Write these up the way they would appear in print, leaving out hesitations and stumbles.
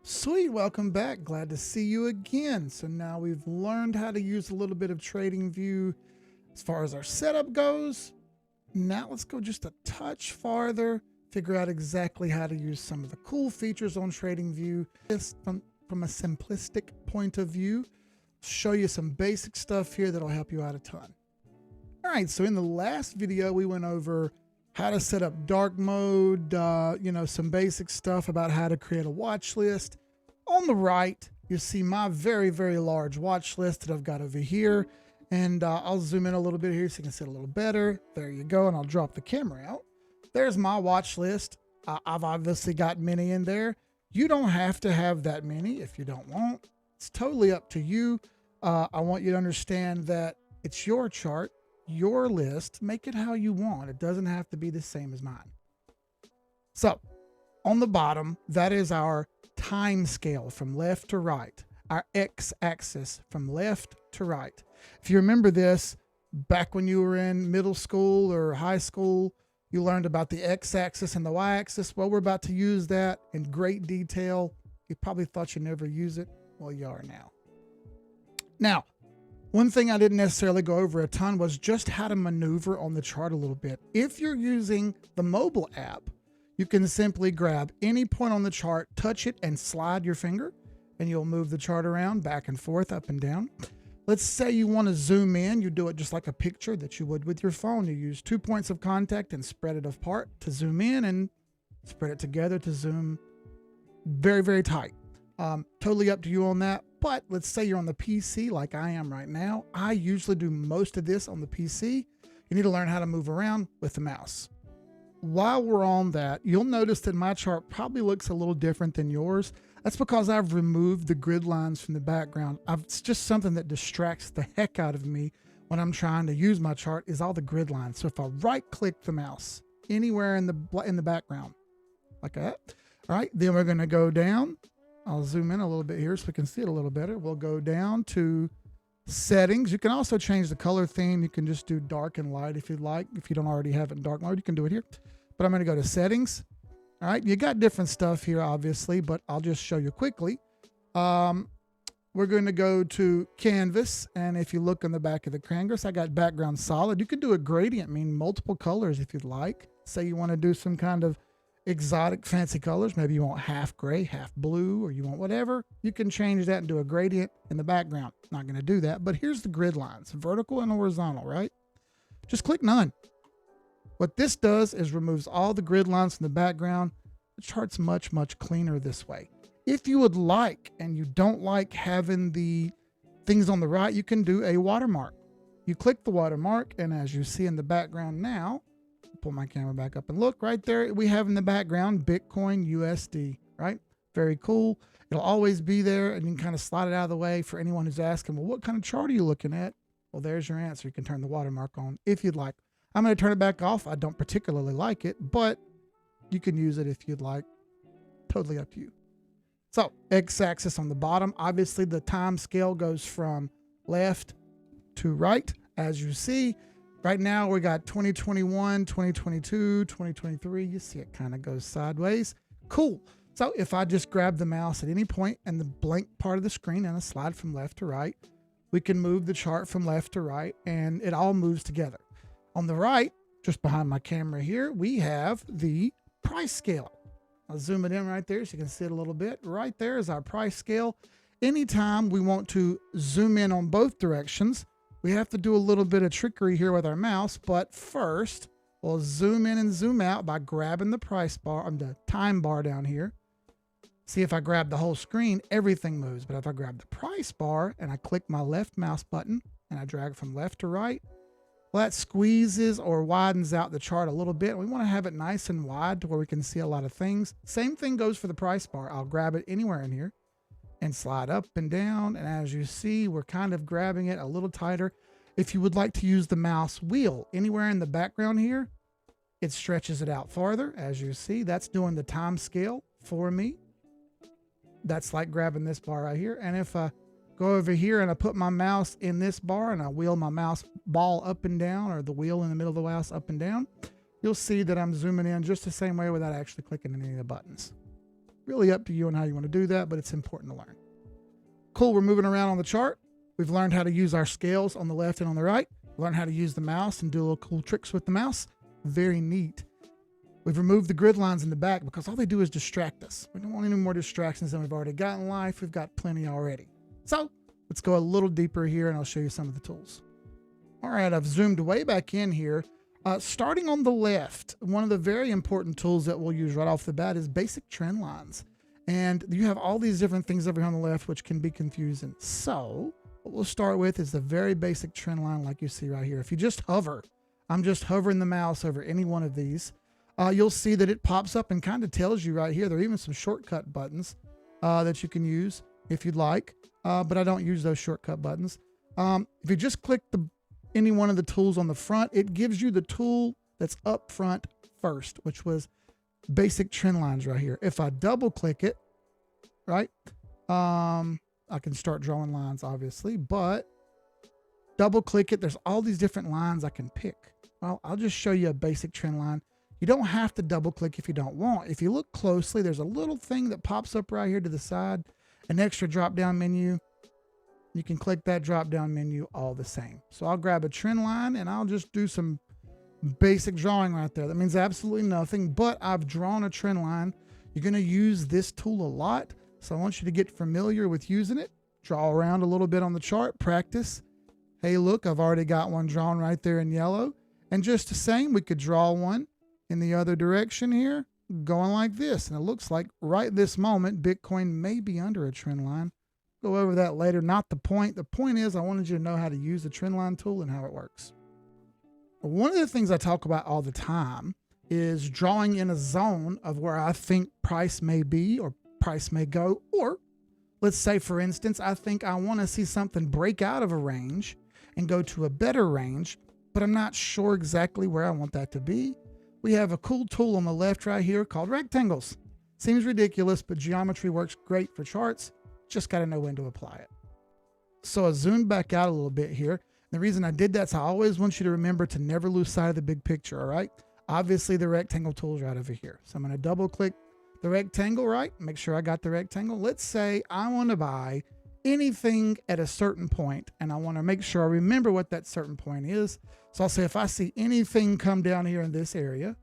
Sweet, welcome back. Glad to see you again. So now we've learned how to use a little bit of TradingView as far as our setup goes. Now let's go just a touch farther, figure out exactly how to use some of the cool features on TradingView just from a simplistic point of view. Show you some basic stuff here that'll help you out a ton. All right, so in the last video, we went over how to set up dark mode, some basic stuff about how to create a watch list. On the right, you see my very, very large watch list that I've got over here. And I'll zoom in a little bit here so you can see it a little better. There you go, and I'll drop the camera out. There's my watch list. I've obviously got many in there. You don't have to have that many if you don't want. It's totally up to you. I want you to understand that it's your chart, your list. Make it how you want. It doesn't have to be the same as mine. So on the bottom, that is our time scale from left to right, our x-axis from left to right. If you remember this, back when you were in middle school or high school, you learned about the x-axis and the y-axis. Well, we're about to use that in great detail. You probably thought you'd never use it. Well, you are now. Now, one thing I didn't necessarily go over a ton was just how to maneuver on the chart a little bit. If you're using the mobile app, you can simply grab any point on the chart, touch it, and slide your finger, and you'll move the chart around back and forth, up and down. Let's say you want to zoom in. You do it just like a picture that you would with your phone. You use 2 points of contact and spread it apart to zoom in and spread it together to zoom very, very tight. Totally up to you on that. But let's say you're on the PC like I am right now. I usually do most of this on the PC. You need to learn how to move around with the mouse. While we're on that, you'll notice that my chart probably looks a little different than yours. That's because I've removed the grid lines from the background. It's just something that distracts the heck out of me when I'm trying to use my chart is all the grid lines. So if I right click the mouse anywhere in the background like that, all right, then we're going to go down. I'll zoom in a little bit here so we can see it a little better. We'll go down to settings. You can also change the color theme. You can just do dark and light if you'd like. If you don't already have it in dark mode, you can do it here. But I'm going to go to settings. All right, you got different stuff here, obviously, but I'll just show you quickly. We're going to go to canvas, and if you look on the back of the canvas, I got background solid. You can do a gradient, mean multiple colors if you'd like. Say you want to do some kind of exotic fancy colors. Maybe you want half gray, half blue, or you want whatever. You can change that and do a gradient in the background. Not going to do that, but here's the grid lines, vertical and horizontal, right? Just click none. What this does is removes all the grid lines from the background. The chart's much, much cleaner this way. If you would like, and you don't like having the things on the right, you can do a watermark. You click the watermark, and as you see in the background now, pull my camera back up and look right there. We have in the background Bitcoin USD, right? Very cool. It'll always be there, and you can kind of slide it out of the way for anyone who's asking, well, what kind of chart are you looking at? Well, there's your answer. You can turn the watermark on if you'd like. I'm going to turn it back off. I don't particularly like it, but you can use it if you'd like. Totally up to you. So x-axis on the bottom, obviously the time scale goes from left to right. As you see, right now we got 2021, 2022, 2023. You see it kind of goes sideways. Cool. So if I just grab the mouse at any point in the blank part of the screen and I slide from left to right, we can move the chart from left to right and it all moves together. On the right, just behind my camera here, we have the price scale. I'll zoom it in right there so you can see it a little bit. Right there is our price scale. Anytime we want to zoom in on both directions, we have to do a little bit of trickery here with our mouse, but first we'll zoom in and zoom out by grabbing the price bar, the time bar down here. See, if I grab the whole screen, everything moves. But if I grab the price bar and I click my left mouse button and I drag from left to right, well, that squeezes or widens out the chart a little bit. We want to have it nice and wide to where we can see a lot of things. Same thing goes for the price bar. I'll grab it anywhere in here and slide up and down. And as you see, we're kind of grabbing it a little tighter. If you would like to use the mouse wheel anywhere in the background here, it stretches it out farther. As you see, that's doing the time scale for me. That's like grabbing this bar right here. And if I go over here and I put my mouse in this bar and I wheel my mouse ball up and down, or the wheel in the middle of the mouse up and down, you'll see that I'm zooming in just the same way without actually clicking any of the buttons. Really up to you on how you want to do that, but it's important to learn. Cool, we're moving around on the chart. We've learned how to use our scales on the left and on the right. Learn how to use the mouse and do little cool tricks with the mouse. Very neat. We've removed the grid lines in the back because all they do is distract us. We don't want any more distractions than we've already got in life. We've got plenty already. So let's go a little deeper here and I'll show you some of the tools. All right, I've zoomed way back in here. Starting on the left, one of the very important tools that we'll use right off the bat is basic trend lines. And you have all these different things over here on the left, which can be confusing. So what we'll start with is the very basic trend line like you see right here. If you just hover, I'm just hovering the mouse over any one of these, you'll see that it pops up and kind of tells you right here. There are even some shortcut buttons that you can use if you'd like, but I don't use those shortcut buttons. If you just click any one of the tools on the front, it gives you the tool that's up front first, which was basic trend lines right here. If I double click it, right, I can start drawing lines obviously, but double click it, there's all these different lines I can pick. Well, I'll just show you a basic trend line. You don't have to double click if you don't want. If you look closely, there's a little thing that pops up right here to the side, an extra drop down menu. You can click that drop down menu all the same. So I'll grab a trend line and I'll just do some basic drawing right there. That means absolutely nothing, but I've drawn a trend line. You're going to use this tool a lot. So I want you to get familiar with using it. Draw around a little bit on the chart, practice. Hey, look, I've already got one drawn right there in yellow. And just the same, we could draw one in the other direction here, going like this. And it looks like right this moment, Bitcoin may be under a trend line. Go over that later, not the point. The point is I wanted you to know how to use the trend line tool and how it works. One of the things I talk about all the time is drawing in a zone of where I think price may be or price may go. Or let's say, for instance, I think I want to see something break out of a range and go to a better range, but I'm not sure exactly where I want that to be. We have a cool tool on the left right here called rectangles. Seems ridiculous, but geometry works great for charts. Just got to know when to apply it. So I zoomed back out a little bit here. The reason I did that is I always want you to remember to never lose sight of the big picture, all right? Obviously, the rectangle tool is right over here. So I'm going to double click the rectangle, right? Make sure I got the rectangle. Let's say I want to buy anything at a certain point, and I want to make sure I remember what that certain point is. So I'll say if I see anything come down here in this area,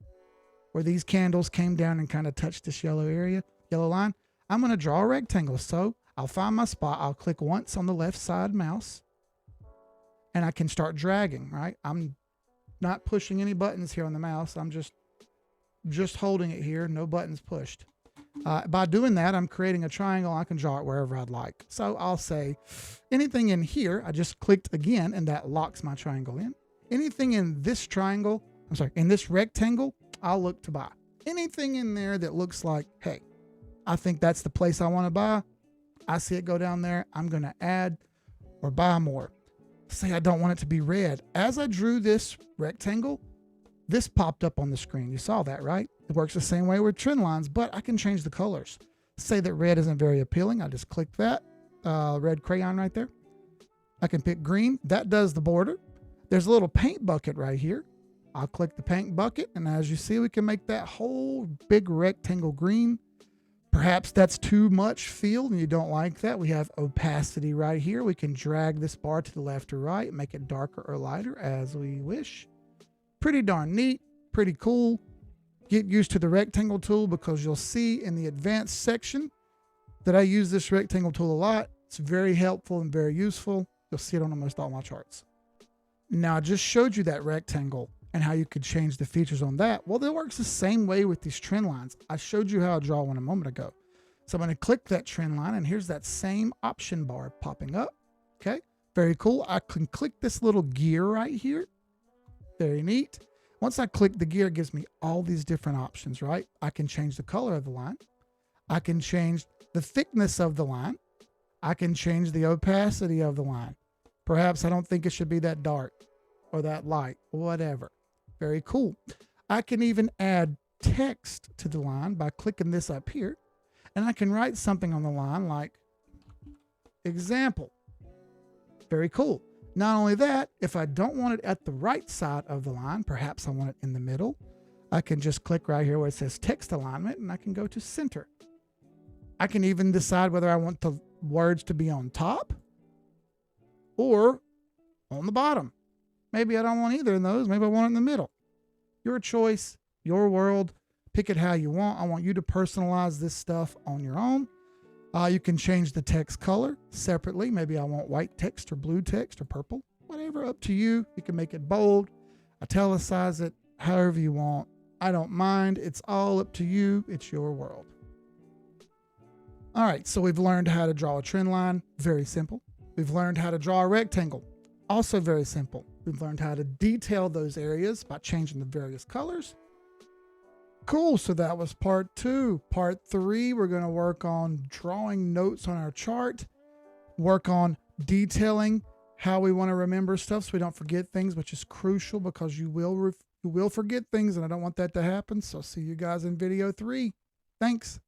where these candles came down and kind of touched this yellow area, yellow line, I'm going to draw a rectangle. So I'll find my spot. I'll click once on the left side mouse and I can start dragging, right? I'm not pushing any buttons here on the mouse. I'm just holding it here. No buttons pushed. By doing that, I'm creating a triangle. I can draw it wherever I'd like. So I'll say anything in here, I just clicked again and that locks my triangle in. Anything in this triangle, in this rectangle, I'll look to buy. Anything in there that looks like, hey, I think that's the place I want to buy. I see it go down there. I'm going to add or buy more. Say I don't want it to be red. As I drew this rectangle, this popped up on the screen. You saw that, right? It works the same way with trend lines, but I can change the colors. Say that red isn't very appealing. I just click that red crayon right there. I can pick green. That does the border. There's a little paint bucket right here. I'll click the paint bucket, and as you see, we can make that whole big rectangle green. Perhaps that's too much field and you don't like that. We have opacity right here. We can drag this bar to the left or right, make it darker or lighter as we wish. Pretty darn neat, pretty cool. Get used to the rectangle tool because you'll see in the advanced section that I use this rectangle tool a lot. It's very helpful and very useful. You'll see it on almost all my charts. Now I just showed you that rectangle and how you could change the features on that. Well, it works the same way with these trend lines. I showed you how I draw one a moment ago. So I'm going to click that trend line and here's that same option bar popping up. Okay, very cool. I can click this little gear right here. Very neat. Once I click the gear, it gives me all these different options, right? I can change the color of the line. I can change the thickness of the line. I can change the opacity of the line. Perhaps I don't think it should be that dark or that light, whatever. Very cool. I can even add text to the line by clicking this up here. And I can write something on the line like example. Very cool. Not only that, if I don't want it at the right side of the line, perhaps I want it in the middle, I can just click right here where it says text alignment and I can go to center. I can even decide whether I want the words to be on top or on the bottom. Maybe I don't want either of those. Maybe I want it in the middle. Your choice, your world. Pick it how you want. I want you to personalize this stuff on your own. You can change the text color separately. Maybe I want white text or blue text or purple. Whatever, up to you. You can make it bold, italicize it, however you want. I don't mind. It's all up to you. It's your world. All right, so we've learned how to draw a trend line. Very simple. We've learned how to draw a rectangle. Also very simple. We've learned how to detail those areas by changing the various colors. Cool, so that was part 2. Part 3, we're going to work on drawing notes on our chart, work on detailing how we want to remember stuff so we don't forget things, which is crucial because you will forget things, and I don't want that to happen. So see you guys in video 3. Thanks.